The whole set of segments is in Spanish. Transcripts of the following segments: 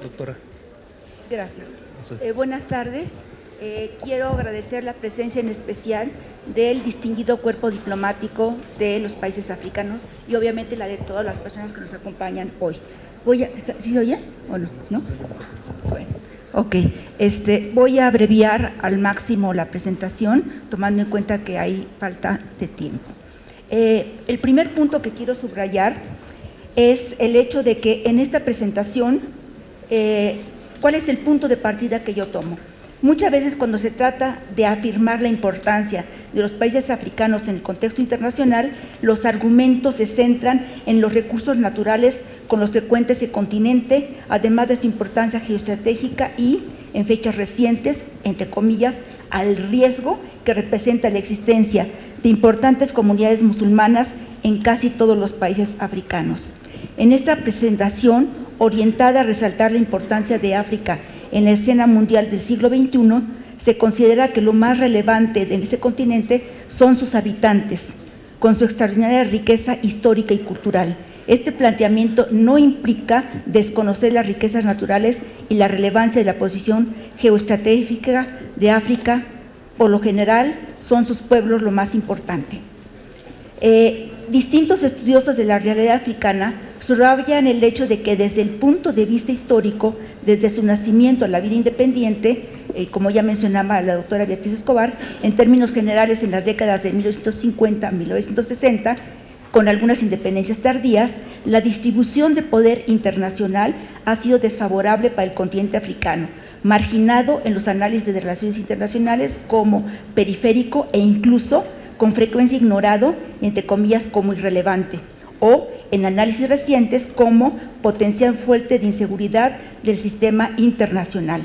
Doctora. Gracias. No sé. Buenas tardes. Quiero agradecer la presencia en especial del distinguido cuerpo diplomático de los países africanos y obviamente la de todas las personas que nos acompañan hoy. ¿Sí se oye o no? ¿No? Bueno, ok. Voy a abreviar al máximo la presentación, tomando en cuenta que hay falta de tiempo. El primer punto que quiero subrayar es el hecho de que en esta presentación, ¿cuál es el punto de partida que yo tomo? Muchas veces cuando se trata de afirmar la importancia de los países africanos en el contexto internacional, los argumentos se centran en los recursos naturales con los que cuenta ese continente, además de su importancia geoestratégica y, en fechas recientes, entre comillas, al riesgo que representa la existencia de importantes comunidades musulmanas en casi todos los países africanos. En esta presentación, orientada a resaltar la importancia de África en la escena mundial del siglo XXI, se considera que lo más relevante de ese continente son sus habitantes, con su extraordinaria riqueza histórica y cultural. Este planteamiento no implica desconocer las riquezas naturales y la relevancia de la posición geoestratégica de África. Por lo general, son sus pueblos lo más importante. Distintos estudiosos de la realidad africana subrayan el hecho de que desde el punto de vista histórico, desde su nacimiento a la vida independiente, como ya mencionaba la doctora Beatriz Escobar, en términos generales en las décadas de 1950 a 1960, con algunas independencias tardías, la distribución de poder internacional ha sido desfavorable para el continente africano, marginado en los análisis de relaciones internacionales como periférico e incluso con frecuencia ignorado, entre comillas, como irrelevante, o en análisis recientes como potencial fuente de inseguridad del sistema internacional.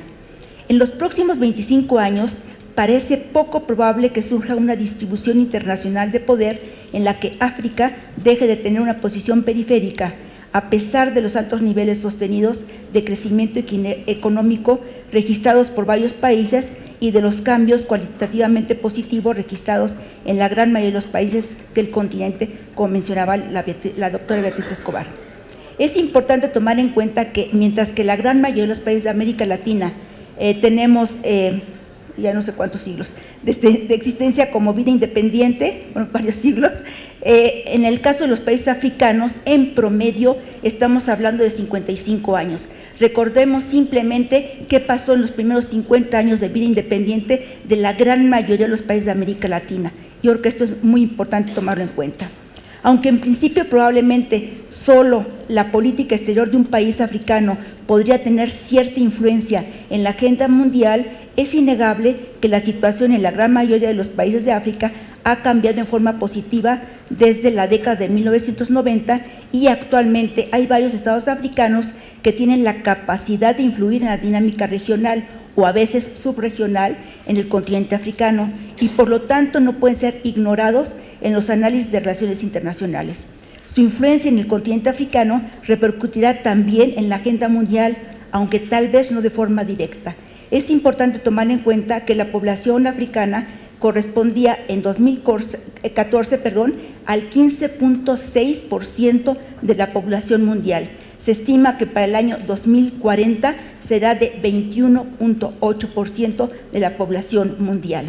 En los próximos 25 años, parece poco probable que surja una distribución internacional de poder en la que África deje de tener una posición periférica, a pesar de los altos niveles sostenidos de crecimiento económico registrados por varios países y de los cambios cualitativamente positivos registrados en la gran mayoría de los países del continente, como mencionaba la doctora Beatriz Escobar. Es importante tomar en cuenta que mientras que la gran mayoría de los países de América Latina tenemos ya no sé cuántos siglos de existencia como vida independiente, bueno, varios siglos, en el caso de los países africanos, en promedio estamos hablando de 55 años. Recordemos simplemente qué pasó en los primeros 50 años de vida independiente de la gran mayoría de los países de América Latina. Yo creo que esto es muy importante tomarlo en cuenta. Aunque en principio probablemente solo la política exterior de un país africano podría tener cierta influencia en la agenda mundial, es innegable que la situación en la gran mayoría de los países de África ha cambiado en forma positiva desde la década de 1990 y actualmente hay varios estados africanos que tienen la capacidad de influir en la dinámica regional o a veces subregional en el continente africano y por lo tanto no pueden ser ignorados en los análisis de relaciones internacionales. Su influencia en el continente africano repercutirá también en la agenda mundial, aunque tal vez no de forma directa. Es importante tomar en cuenta que la población africana correspondía en 2014 al 15.6% de la población mundial. Se estima que para el año 2040 será de 21.8% de la población mundial.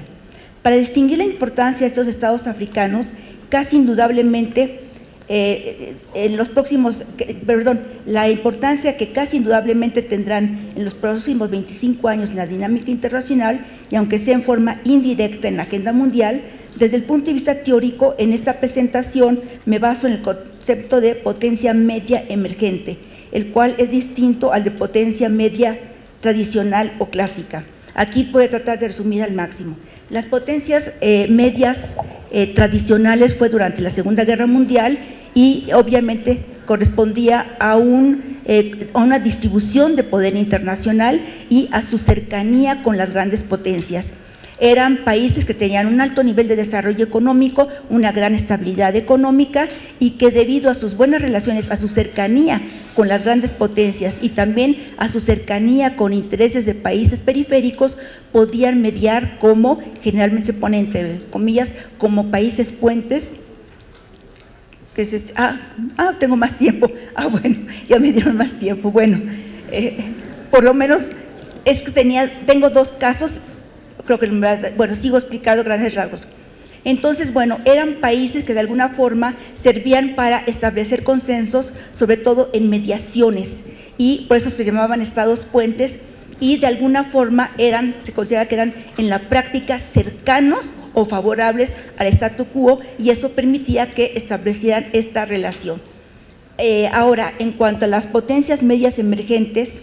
Para distinguir la importancia de estos estados africanos, casi indudablemente la importancia que casi indudablemente tendrán en los próximos 25 años en la dinámica internacional, y aunque sea en forma indirecta en la agenda mundial, desde el punto de vista teórico, en esta presentación me baso en el concepto de potencia media emergente, el cual es distinto al de potencia media tradicional o clásica. Aquí voy a tratar de resumir al máximo. Las potencias medias tradicionales fue durante la Segunda Guerra Mundial y obviamente correspondía a una distribución de poder internacional y a su cercanía con las grandes potencias. Eran países que tenían un alto nivel de desarrollo económico, una gran estabilidad económica y que debido a sus buenas relaciones, a su cercanía con las grandes potencias y también a su cercanía con intereses de países periféricos, podían mediar como, generalmente se pone entre comillas, como países puentes. Que es tengo más tiempo. Bueno, ya me dieron más tiempo. Bueno, por lo menos es que tengo dos casos, creo que, bueno, sigo explicando grandes rasgos. Entonces, bueno, eran países que de alguna forma servían para establecer consensos, sobre todo en mediaciones, y por eso se llamaban estados puentes, y de alguna forma se considera que eran en la práctica cercanos o favorables al statu quo, y eso permitía que establecieran esta relación. Ahora, en cuanto a las potencias medias emergentes,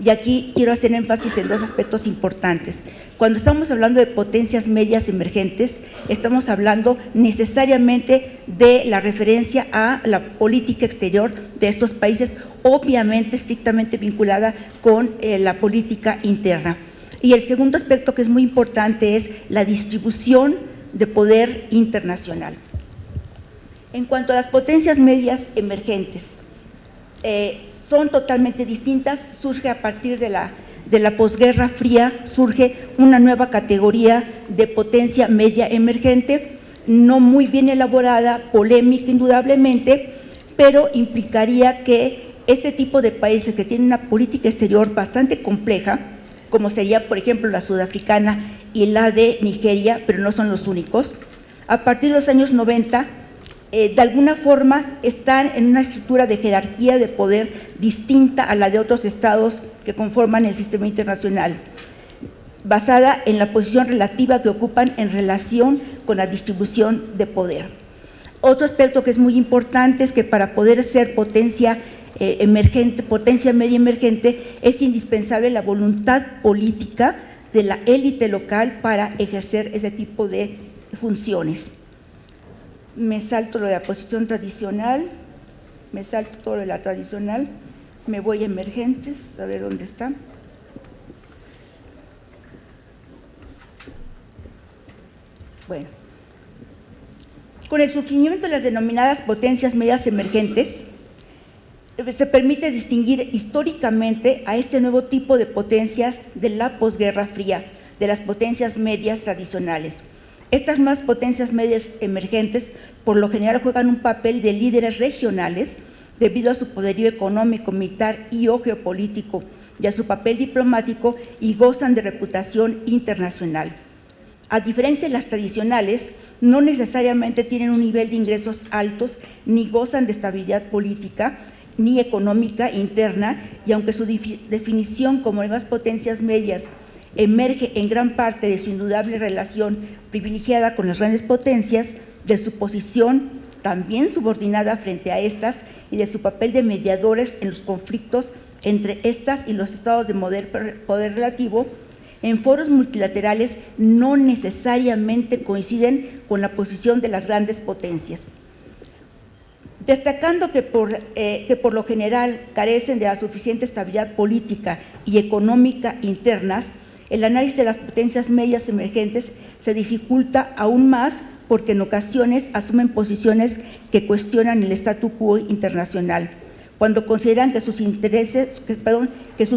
y aquí quiero hacer énfasis en dos aspectos importantes. Cuando estamos hablando de potencias medias emergentes, estamos hablando necesariamente de la referencia a la política exterior de estos países, obviamente estrictamente vinculada con la política interna. Y el segundo aspecto que es muy importante es la distribución de poder internacional. En cuanto a las potencias medias emergentes, son totalmente distintas, surge a partir de la posguerra fría, surge una nueva categoría de potencia media emergente, no muy bien elaborada, polémica indudablemente, pero implicaría que este tipo de países que tienen una política exterior bastante compleja, como sería, por ejemplo, la sudafricana y la de Nigeria, pero no son los únicos, a partir de los años 90, de alguna forma están en una estructura de jerarquía de poder distinta a la de otros estados que conforman el sistema internacional, basada en la posición relativa que ocupan en relación con la distribución de poder. Otro aspecto que es muy importante es que para poder ser potencia emergente, potencia media emergente, es indispensable la voluntad política de la élite local para ejercer ese tipo de funciones. Me salto lo de la posición tradicional, me salto todo lo de la tradicional, me voy a emergentes, a ver dónde está. Bueno, con el surgimiento de las denominadas potencias medias emergentes, se permite distinguir históricamente a este nuevo tipo de potencias de la posguerra fría, de las potencias medias tradicionales. Estas más potencias medias emergentes por lo general juegan un papel de líderes regionales debido a su poderío económico, militar y o geopolítico y a su papel diplomático, y gozan de reputación internacional. A diferencia de las tradicionales, no necesariamente tienen un nivel de ingresos altos ni gozan de estabilidad política ni económica interna, y aunque su definición como nuevas potencias medias emerge en gran parte de su indudable relación privilegiada con las grandes potencias, de su posición también subordinada frente a estas y de su papel de mediadores en los conflictos entre estas y los estados de poder relativo, en foros multilaterales no necesariamente coinciden con la posición de las grandes potencias. Destacando que por lo general carecen de la suficiente estabilidad política y económica internas, el análisis de las potencias medias emergentes se dificulta aún más porque en ocasiones asumen posiciones que cuestionan el statu quo internacional, cuando consideran que sus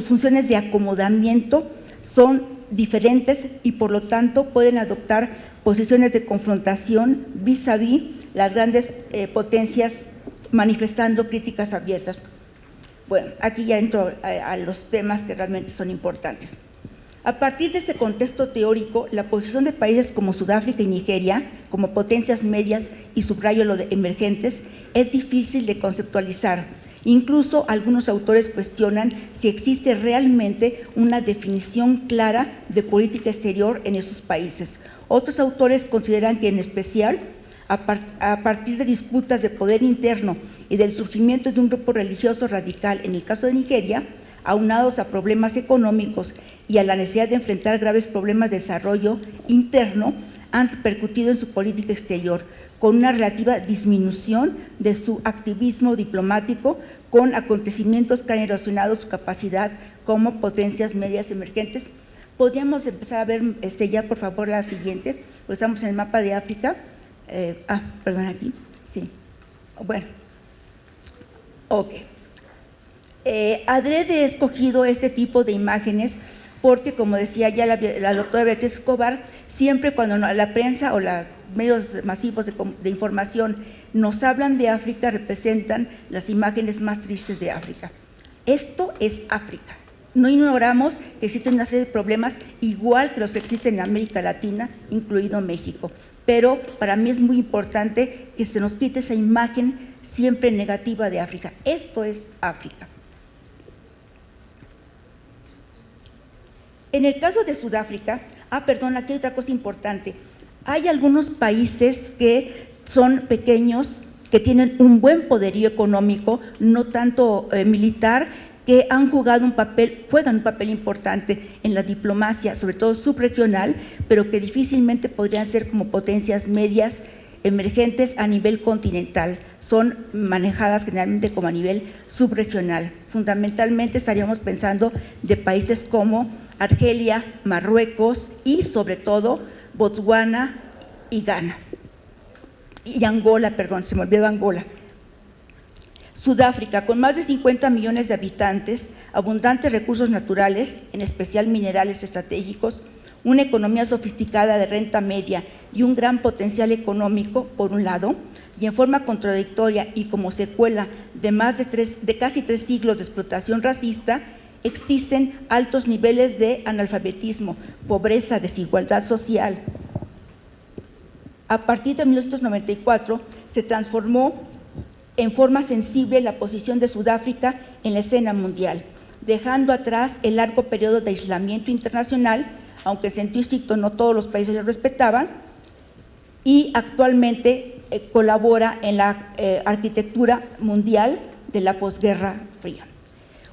funciones de acomodamiento son diferentes y por lo tanto pueden adoptar posiciones de confrontación vis-a-vis las grandes potencias, manifestando críticas abiertas. Bueno, aquí ya entro a los temas que realmente son importantes. A partir de este contexto teórico, la posición de países como Sudáfrica y Nigeria, como potencias medias, y subrayo lo de emergentes, es difícil de conceptualizar. Incluso algunos autores cuestionan si existe realmente una definición clara de política exterior en esos países. Otros autores consideran que, en especial, a partir de disputas de poder interno y del surgimiento de un grupo religioso radical en el caso de Nigeria, aunados a problemas económicos y a la necesidad de enfrentar graves problemas de desarrollo interno, han repercutido en su política exterior, con una relativa disminución de su activismo diplomático, con acontecimientos que han erosionado su capacidad como potencias medias emergentes. Podríamos empezar a ver ya, por favor, la siguiente, pues estamos en el mapa de África. Perdón, aquí, sí. Bueno, ok. Adrede he escogido este tipo de imágenes porque, como decía ya la doctora Beatriz Escobar, siempre cuando la prensa o los medios masivos de información nos hablan de África, representan las imágenes más tristes de África. Esto es África. No ignoramos que existen una serie de problemas igual que los que existen en América Latina, incluido México. Pero para mí es muy importante que se nos quite esa imagen siempre negativa de África. Esto es África. En el caso de Sudáfrica, aquí hay otra cosa importante. Hay algunos países que son pequeños, que tienen un buen poderío económico, no tanto militar, que juegan un papel importante en la diplomacia, sobre todo subregional, pero que difícilmente podrían ser como potencias medias emergentes a nivel continental. Son manejadas generalmente como a nivel subregional. Fundamentalmente estaríamos pensando de países como Argelia, Marruecos y sobre todo Botswana y Ghana. Y Angola, perdón, se me olvidó Angola. Sudáfrica, con más de 50 millones de habitantes, abundantes recursos naturales, en especial minerales estratégicos, una economía sofisticada de renta media y un gran potencial económico, por un lado, y en forma contradictoria y como secuela de casi 3 siglos de explotación racista, existen altos niveles de analfabetismo, pobreza, desigualdad social. A partir de 1994 se transformó en forma sensible la posición de Sudáfrica en la escena mundial, dejando atrás el largo periodo de aislamiento internacional, aunque en sentido estricto no todos los países lo respetaban, y actualmente colabora en la arquitectura mundial de la posguerra fría.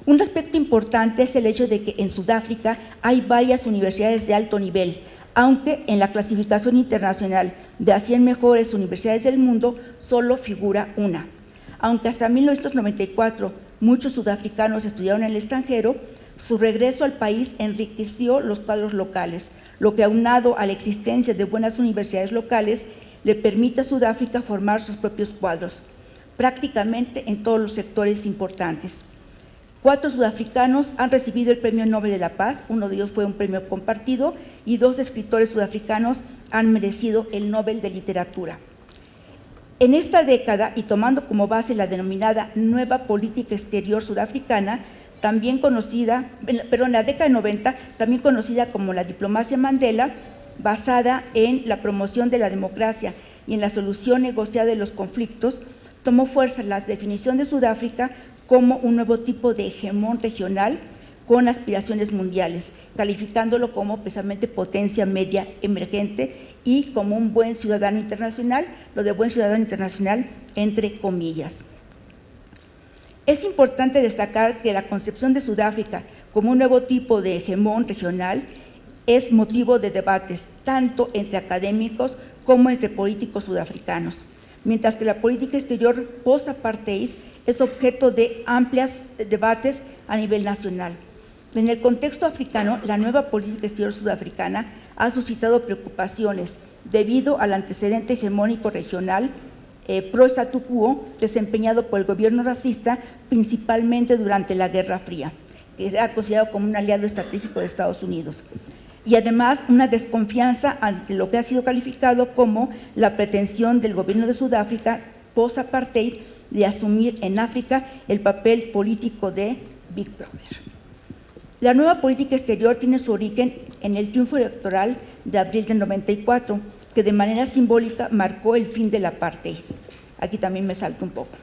Un aspecto importante es el hecho de que en Sudáfrica hay varias universidades de alto nivel, aunque en la clasificación internacional de las 100 mejores universidades del mundo solo figura una. Aunque hasta 1994 muchos sudafricanos estudiaron en el extranjero, su regreso al país enriqueció los cuadros locales, lo que aunado a la existencia de buenas universidades locales le permite a Sudáfrica formar sus propios cuadros, prácticamente en todos los sectores importantes. 4 sudafricanos han recibido el Premio Nobel de la Paz, uno de ellos fue un premio compartido, y 2 escritores sudafricanos han merecido el Nobel de Literatura. En esta década, y tomando como base la denominada Nueva Política Exterior Sudafricana, también conocida, la década de 90, también conocida como la diplomacia Mandela, basada en la promoción de la democracia y en la solución negociada de los conflictos, tomó fuerza la definición de Sudáfrica como un nuevo tipo de hegemón regional con aspiraciones mundiales, calificándolo como precisamente potencia media emergente y como un buen ciudadano internacional, lo de buen ciudadano internacional entre comillas. Es importante destacar que la concepción de Sudáfrica como un nuevo tipo de hegemón regional es motivo de debates tanto entre académicos como entre políticos sudafricanos, mientras que la política exterior post-apartheid es objeto de amplios debates a nivel nacional. En el contexto africano, la nueva política exterior sudafricana ha suscitado preocupaciones debido al antecedente hegemónico regional pro statu quo desempeñado por el gobierno racista, principalmente durante la Guerra Fría, que era considerado como un aliado estratégico de Estados Unidos. Y además una desconfianza ante lo que ha sido calificado como la pretensión del gobierno de Sudáfrica post-apartheid de asumir en África el papel político de Big Brother. La nueva política exterior tiene su origen en el triunfo electoral de abril del 94, que de manera simbólica marcó el fin del apartheid. Aquí también me salto un poco.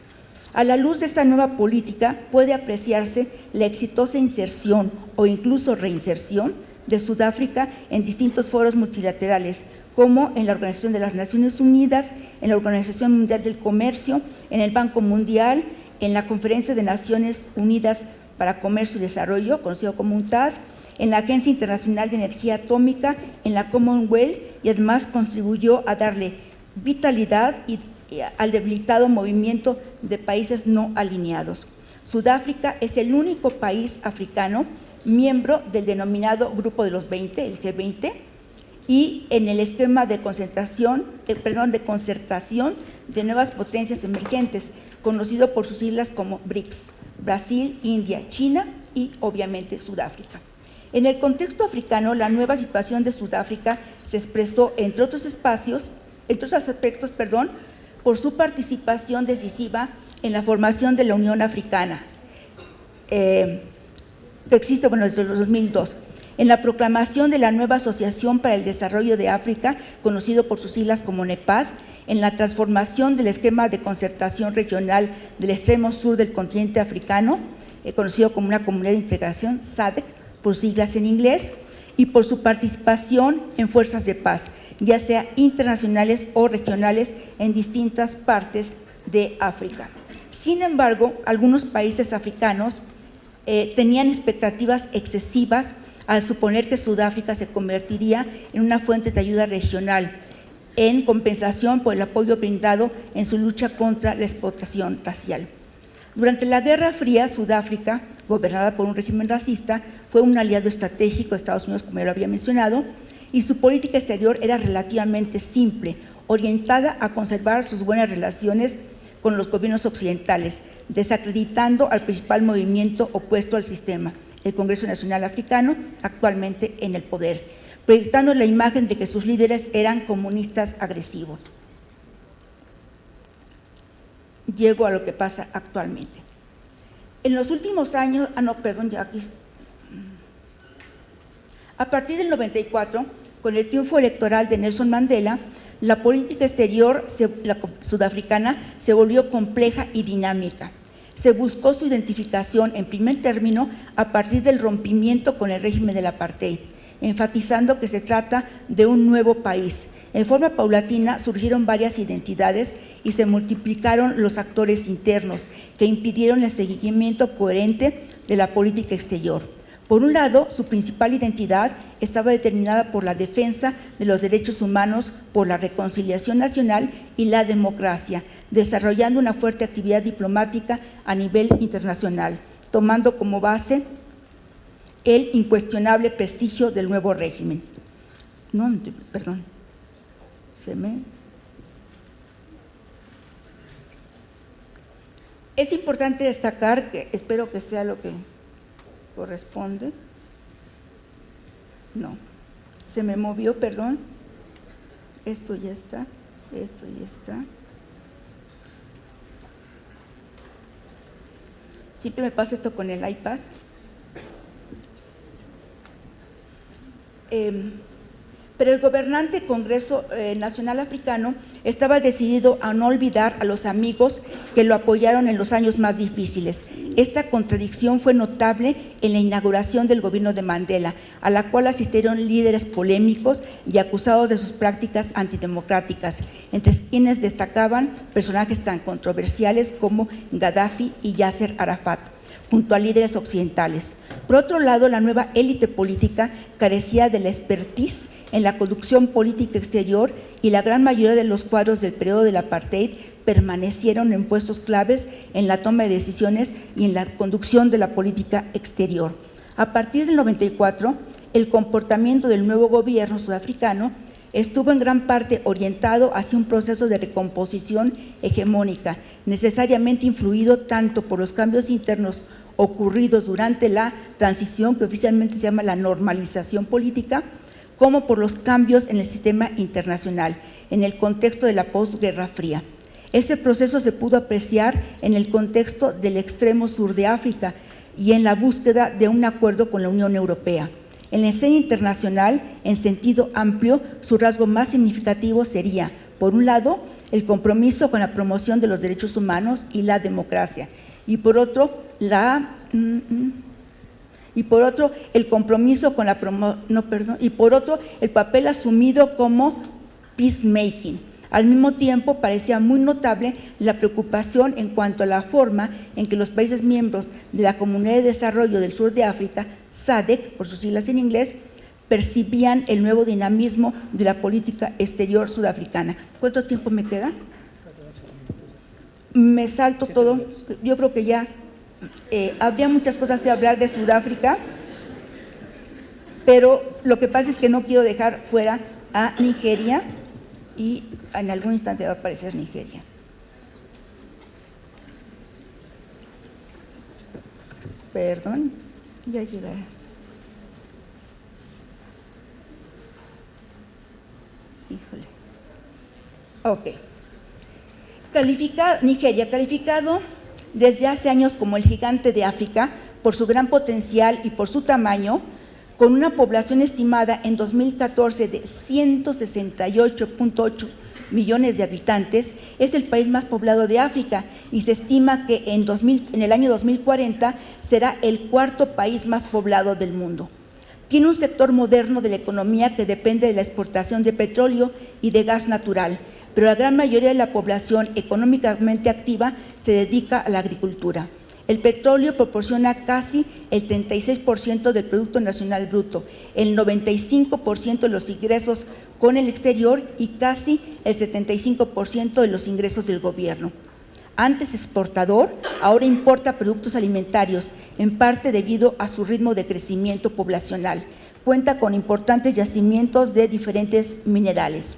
A la luz de esta nueva política puede apreciarse la exitosa inserción o incluso reinserción de Sudáfrica en distintos foros multilaterales, como en la Organización de las Naciones Unidas, en la Organización Mundial del Comercio, en el Banco Mundial, en la Conferencia de Naciones Unidas para Comercio y Desarrollo, conocido como UNCTAD, en la Agencia Internacional de Energía Atómica, en la Commonwealth, y además contribuyó a darle vitalidad al debilitado movimiento de países no alineados. Sudáfrica es el único país africano miembro del denominado Grupo de los 20, el G20, y en el esquema de concertación de nuevas potencias emergentes, conocido por sus siglas como BRICS, Brasil, India, China y obviamente Sudáfrica. En el contexto africano, la nueva situación de Sudáfrica se expresó, entre otros aspectos, por su participación decisiva en la formación de la Unión Africana, que existe desde el 2002. En la proclamación de la nueva Asociación para el Desarrollo de África, conocido por sus siglas como NEPAD, en la transformación del esquema de concertación regional del extremo sur del continente africano, conocido como una Comunidad de Integración, SADC, por siglas en inglés, y por su participación en fuerzas de paz, ya sea internacionales o regionales en distintas partes de África. Sin embargo, algunos países africanos tenían expectativas excesivas al suponer que Sudáfrica se convertiría en una fuente de ayuda regional en compensación por el apoyo brindado en su lucha contra la explotación racial. Durante la Guerra Fría, Sudáfrica, gobernada por un régimen racista, fue un aliado estratégico de Estados Unidos, como ya lo había mencionado, y su política exterior era relativamente simple, orientada a conservar sus buenas relaciones con los gobiernos occidentales, desacreditando al principal movimiento opuesto al sistema, el Congreso Nacional Africano, actualmente en el poder, proyectando la imagen de que sus líderes eran comunistas agresivos. Llego a lo que pasa actualmente. En los últimos años, a partir del 94, con el triunfo electoral de Nelson Mandela, la política exterior sudafricana se volvió compleja y dinámica. Se buscó su identificación en primer término a partir del rompimiento con el régimen del apartheid, enfatizando que se trata de un nuevo país. En forma paulatina surgieron varias identidades y se multiplicaron los actores internos que impidieron el seguimiento coherente de la política exterior. Por un lado, su principal identidad estaba determinada por la defensa de los derechos humanos, por la reconciliación nacional y la democracia, desarrollando una fuerte actividad diplomática a nivel internacional, tomando como base el incuestionable prestigio del nuevo régimen. Es importante destacar que, espero que sea lo que corresponde, no, se me movió, perdón, esto ya está, esto ya está. Siempre me pasa esto con el iPad. Pero el gobernante Congreso Nacional Africano estaba decidido a no olvidar a los amigos que lo apoyaron en los años más difíciles. Esta contradicción fue notable en la inauguración del gobierno de Mandela, a la cual asistieron líderes polémicos y acusados de sus prácticas antidemocráticas, entre quienes destacaban personajes tan controversiales como Gaddafi y Yasser Arafat, junto a líderes occidentales. Por otro lado, la nueva élite política carecía de la expertise en la conducción política exterior y la gran mayoría de los cuadros del periodo del apartheid permanecieron en puestos claves en la toma de decisiones y en la conducción de la política exterior. A partir del 94, el comportamiento del nuevo gobierno sudafricano estuvo en gran parte orientado hacia un proceso de recomposición hegemónica, necesariamente influido tanto por los cambios internos ocurridos durante la transición, que oficialmente se llama la normalización política, como por los cambios en el sistema internacional, en el contexto de la posguerra fría. Este proceso se pudo apreciar en el contexto del extremo sur de África y en la búsqueda de un acuerdo con la Unión Europea. En la escena internacional, en sentido amplio, su rasgo más significativo sería, por un lado, el compromiso con la promoción de los derechos humanos y la democracia, y por otro, el compromiso con el papel asumido como peacemaking. Al mismo tiempo, parecía muy notable la preocupación en cuanto a la forma en que los países miembros de la Comunidad de Desarrollo del Sur de África, SADC, por sus siglas en inglés, percibían el nuevo dinamismo de la política exterior sudafricana. ¿Cuánto tiempo me queda? Me salto todo. Yo creo que ya habría muchas cosas que hablar de Sudáfrica, pero lo que pasa es que no quiero dejar fuera a Nigeria, y en algún instante va a aparecer Nigeria. Perdón, ya llegará. Híjole. Ok. Nigeria, calificado desde hace años como el gigante de África, por su gran potencial y por su tamaño, con una población estimada en 2014 de 168.8 millones de habitantes, es el país más poblado de África y se estima que en el año 2040 será el cuarto país más poblado del mundo. Tiene un sector moderno de la economía que depende de la exportación de petróleo y de gas natural, pero la gran mayoría de la población económicamente activa se dedica a la agricultura. El petróleo proporciona casi el 36% del Producto Nacional Bruto, el 95% de los ingresos con el exterior y casi el 75% de los ingresos del gobierno. Antes exportador, ahora importa productos alimentarios, en parte debido a su ritmo de crecimiento poblacional. Cuenta con importantes yacimientos de diferentes minerales.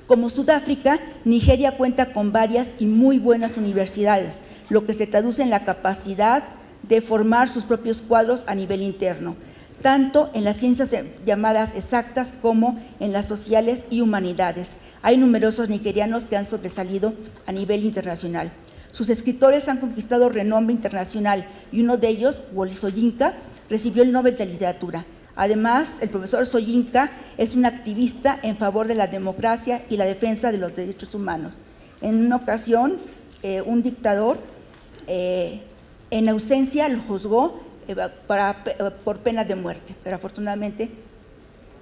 Como Sudáfrica, Nigeria cuenta con varias y muy buenas universidades, lo que se traduce en la capacidad de formar sus propios cuadros a nivel interno, tanto en las ciencias llamadas exactas como en las sociales y humanidades. Hay numerosos nigerianos que han sobresalido a nivel internacional. Sus escritores han conquistado renombre internacional y uno de ellos, Wole Soyinka, recibió el Nobel de Literatura. Además, el profesor Soyinka es un activista en favor de la democracia y la defensa de los derechos humanos. En una ocasión, un dictador, en ausencia, lo juzgó por pena de muerte, pero afortunadamente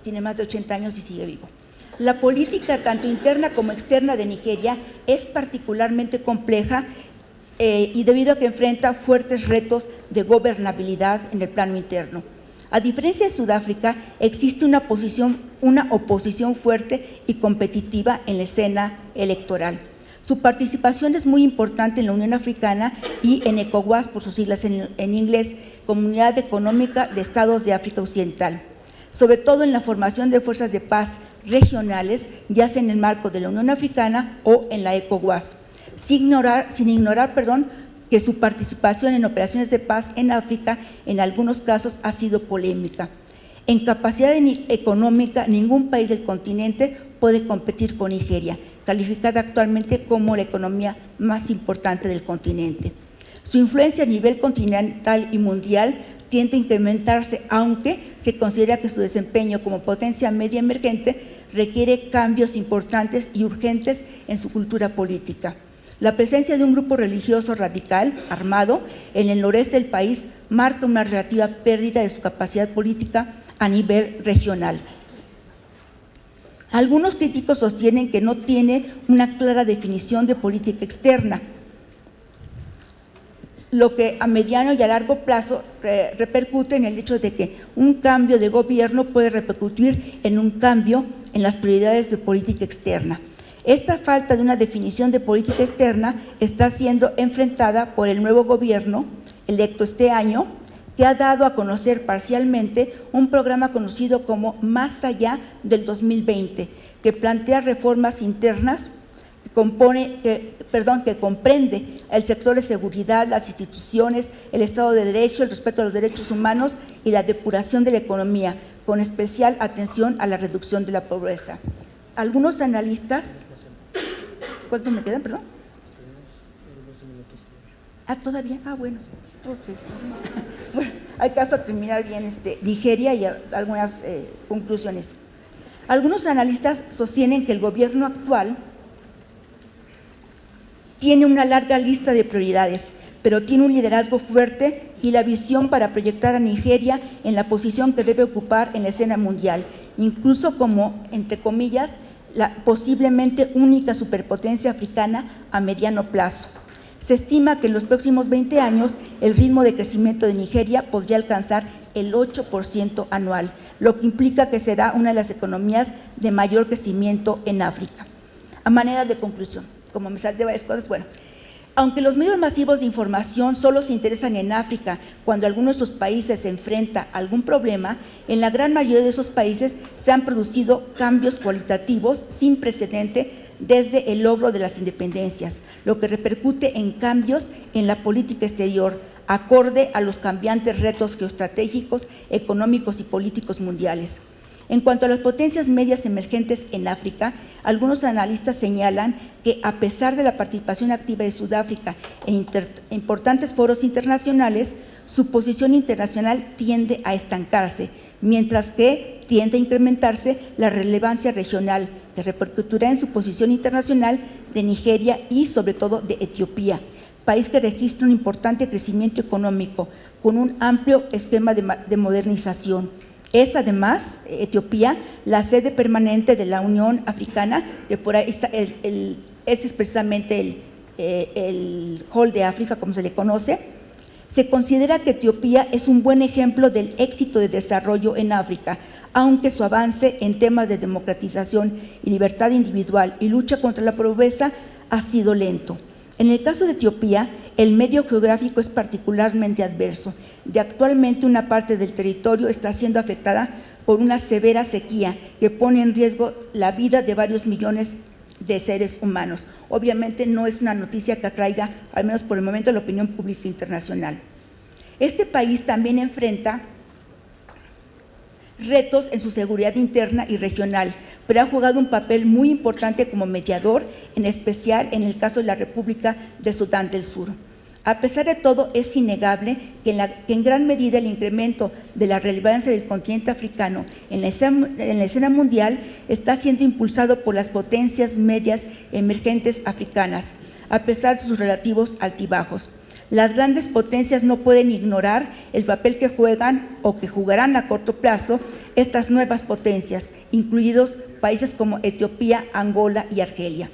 tiene más de 80 años y sigue vivo. La política, tanto interna como externa de Nigeria, es particularmente compleja y debido a que enfrenta fuertes retos de gobernabilidad en el plano interno. A diferencia de Sudáfrica, existe una oposición fuerte y competitiva en la escena electoral. Su participación es muy importante en la Unión Africana y en ECOWAS, por sus siglas en inglés, Comunidad Económica de Estados de África Occidental, sobre todo en la formación de fuerzas de paz regionales, ya sea en el marco de la Unión Africana o en la ECOWAS, sin ignorar que su participación en operaciones de paz en África en algunos casos ha sido polémica. En capacidad económica, ningún país del continente puede competir con Nigeria, calificada actualmente como la economía más importante del continente. Su influencia a nivel continental y mundial tiende a incrementarse, aunque se considera que su desempeño como potencia media emergente requiere cambios importantes y urgentes en su cultura política. La presencia de un grupo religioso radical, armado, en el noreste del país marca una relativa pérdida de su capacidad política a nivel regional. Algunos críticos sostienen que no tiene una clara definición de política externa, lo que a mediano y a largo plazo repercute en el hecho de que un cambio de gobierno puede repercutir en un cambio en las prioridades de política externa. Esta falta de una definición de política externa está siendo enfrentada por el nuevo gobierno electo este año, que ha dado a conocer parcialmente un programa conocido como Más allá del 2020, que plantea reformas internas que comprende el sector de seguridad, las instituciones, el Estado de Derecho, el respeto a los derechos humanos y la depuración de la economía, con especial atención a la reducción de la pobreza. Algunos analistas… ¿Cuánto me quedan, perdón? ¿Todavía? Bueno. Okay. Bueno, alcanzo a terminar bien Nigeria y algunas conclusiones. Algunos analistas sostienen que el gobierno actual tiene una larga lista de prioridades, pero tiene un liderazgo fuerte y la visión para proyectar a Nigeria en la posición que debe ocupar en la escena mundial, incluso como, entre comillas, la posiblemente única superpotencia africana a mediano plazo. Se estima que en los próximos 20 años el ritmo de crecimiento de Nigeria podría alcanzar el 8% anual, lo que implica que será una de las economías de mayor crecimiento en África. A manera de conclusión, como me salté varias cosas, bueno, aunque los medios masivos de información solo se interesan en África cuando alguno de sus países se enfrenta a algún problema, en la gran mayoría de esos países se han producido cambios cualitativos sin precedente desde el logro de las independencias, lo que repercute en cambios en la política exterior, acorde a los cambiantes retos geoestratégicos, económicos y políticos mundiales. En cuanto a las potencias medias emergentes en África, algunos analistas señalan que a pesar de la participación activa de Sudáfrica en importantes foros internacionales, su posición internacional tiende a estancarse, mientras que tiende a incrementarse la relevancia regional, que repercutirá en su posición internacional de Nigeria y sobre todo de Etiopía, país que registra un importante crecimiento económico con un amplio esquema de modernización. Es además, Etiopía, la sede permanente de la Unión Africana, que por ahí está ese es precisamente el Hall de África, como se le conoce. Se considera que Etiopía es un buen ejemplo del éxito de desarrollo en África, aunque su avance en temas de democratización y libertad individual y lucha contra la pobreza ha sido lento. En el caso de Etiopía, el medio geográfico es particularmente adverso, y actualmente una parte del territorio está siendo afectada por una severa sequía que pone en riesgo la vida de varios millones de seres humanos. Obviamente no es una noticia que atraiga, al menos por el momento, la opinión pública internacional. Este país también enfrenta retos en su seguridad interna y regional, pero ha jugado un papel muy importante como mediador, en especial en el caso de la República de Sudán del Sur. A pesar de todo, es innegable que en gran medida el incremento de la relevancia del continente africano en la escena mundial está siendo impulsado por las potencias medias emergentes africanas, a pesar de sus relativos altibajos. Las grandes potencias no pueden ignorar el papel que juegan o que jugarán a corto plazo estas nuevas potencias, incluidos países como Etiopía, Angola y Argelia,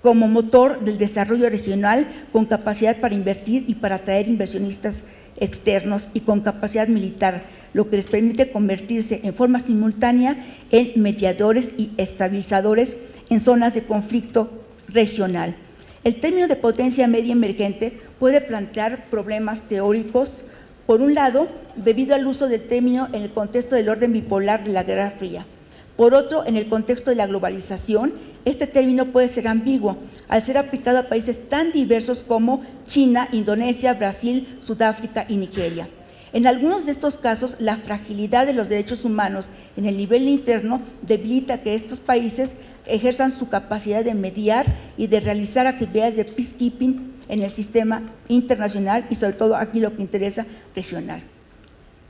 como motor del desarrollo regional, con capacidad para invertir y para atraer inversionistas externos y con capacidad militar, lo que les permite convertirse en forma simultánea en mediadores y estabilizadores en zonas de conflicto regional. El término de potencia media emergente puede plantear problemas teóricos, por un lado, debido al uso del término en el contexto del orden bipolar de la Guerra Fría. Por otro, en el contexto de la globalización, este término puede ser ambiguo, al ser aplicado a países tan diversos como China, Indonesia, Brasil, Sudáfrica y Nigeria. En algunos de estos casos, la fragilidad de los derechos humanos en el nivel interno debilita que estos países ejerzan su capacidad de mediar y de realizar actividades de peacekeeping en el sistema internacional y sobre todo aquí lo que interesa, regional.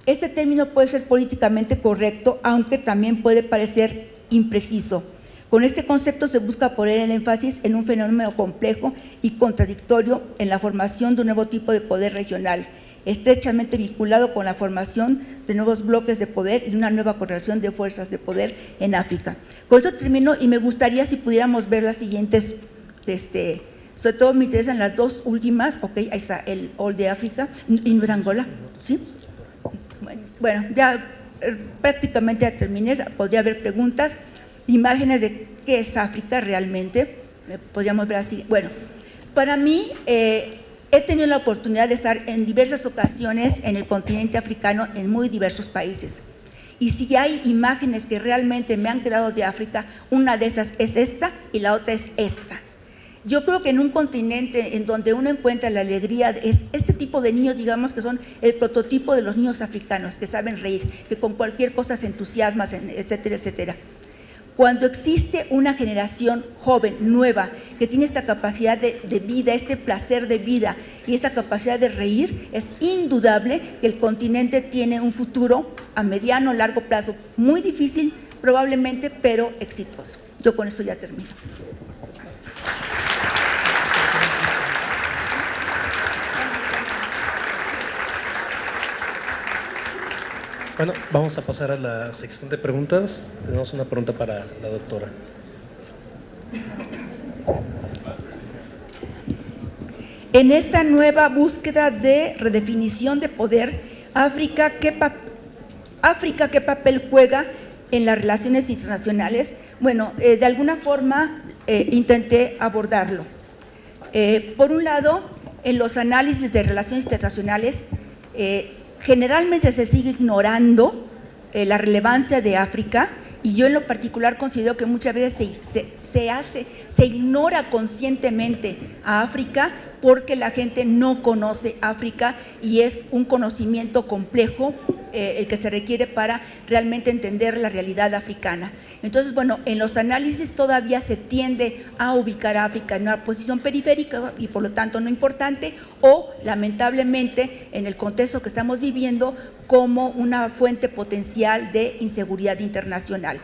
Este término puede ser políticamente correcto, aunque también puede parecer impreciso. Con este concepto se busca poner el énfasis en un fenómeno complejo y contradictorio en la formación de un nuevo tipo de poder regional, estrechamente vinculado con la formación de nuevos bloques de poder y una nueva correlación de fuerzas de poder en África. Con esto termino y me gustaría si pudiéramos ver las siguientes, sobre todo me interesan las dos últimas, ok, ahí está el All de África, y no era Angola, ¿sí? Bueno, ya prácticamente ya terminé, podría haber preguntas, imágenes de qué es África realmente, podríamos ver así. Bueno, para mí, he tenido la oportunidad de estar en diversas ocasiones en el continente africano, en muy diversos países. Y si hay imágenes que realmente me han quedado de África, una de esas es esta y la otra es esta. Yo creo que en un continente en donde uno encuentra la alegría, es este tipo de niños, digamos que son el prototipo de los niños africanos, que saben reír, que con cualquier cosa se entusiasman, etcétera, etcétera. Cuando existe una generación joven, nueva, que tiene esta capacidad de vida, este placer de vida y esta capacidad de reír, es indudable que el continente tiene un futuro a mediano o largo plazo, muy difícil probablemente, pero exitoso. Yo con esto ya termino. Bueno, vamos a pasar a la sección de preguntas. Tenemos una pregunta para la doctora. En esta nueva búsqueda de redefinición de poder, África, ¿qué papel juega en las relaciones internacionales? Bueno, de alguna forma intenté abordarlo. Por un lado, en los análisis de relaciones internacionales, generalmente se sigue ignorando la relevancia de África, y yo en lo particular considero que muchas veces se ignora conscientemente a África porque la gente no conoce África y es un conocimiento complejo el que se requiere para realmente entender la realidad africana. Entonces, bueno, en los análisis todavía se tiende a ubicar a África en una posición periférica y por lo tanto no importante, o lamentablemente en el contexto que estamos viviendo como una fuente potencial de inseguridad internacional.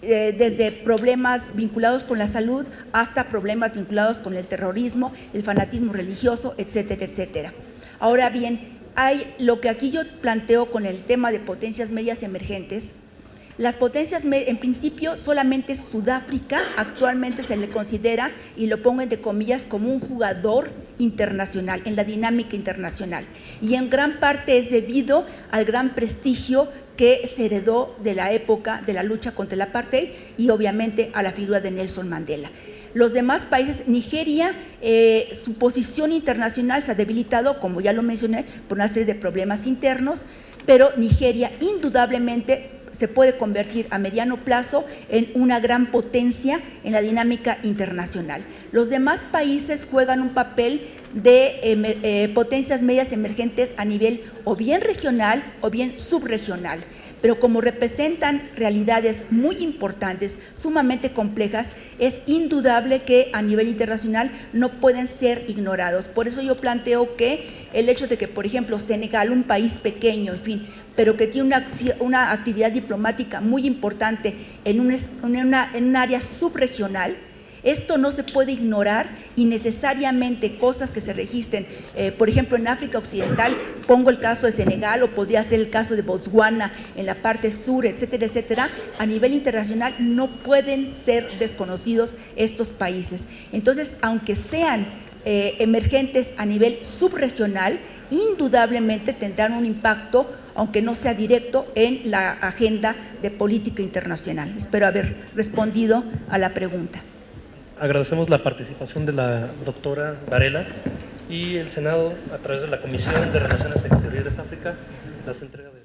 Desde problemas vinculados con la salud hasta problemas vinculados con el terrorismo, el fanatismo religioso, etcétera, etcétera. Ahora bien, hay lo que aquí yo planteo con el tema de potencias medias emergentes. Las potencias, en principio, solamente Sudáfrica actualmente se le considera, y lo pongo entre comillas, como un jugador internacional, en la dinámica internacional. Y en gran parte es debido al gran prestigio que se heredó de la época de la lucha contra el apartheid y obviamente a la figura de Nelson Mandela. Los demás países, Nigeria, su posición internacional se ha debilitado, como ya lo mencioné, por una serie de problemas internos, pero Nigeria indudablemente se puede convertir a mediano plazo en una gran potencia en la dinámica internacional. Los demás países juegan un papel de potencias medias emergentes a nivel o bien regional o bien subregional, pero como representan realidades muy importantes, sumamente complejas, es indudable que a nivel internacional no pueden ser ignorados. Por eso yo planteo que el hecho de que, por ejemplo, Senegal, un país pequeño, en fin, pero que tiene una actividad diplomática muy importante en un área subregional, esto no se puede ignorar y necesariamente cosas que se registren, por ejemplo, en África Occidental, pongo el caso de Senegal o podría ser el caso de Botswana en la parte sur, etcétera, etcétera, a nivel internacional no pueden ser desconocidos estos países. Entonces, aunque sean emergentes a nivel subregional, indudablemente tendrán un impacto, aunque no sea directo, en la agenda de política internacional. Espero haber respondido a la pregunta. Agradecemos la participación de la doctora Varela y el Senado, a través de la Comisión de Relaciones Exteriores África, las entrega de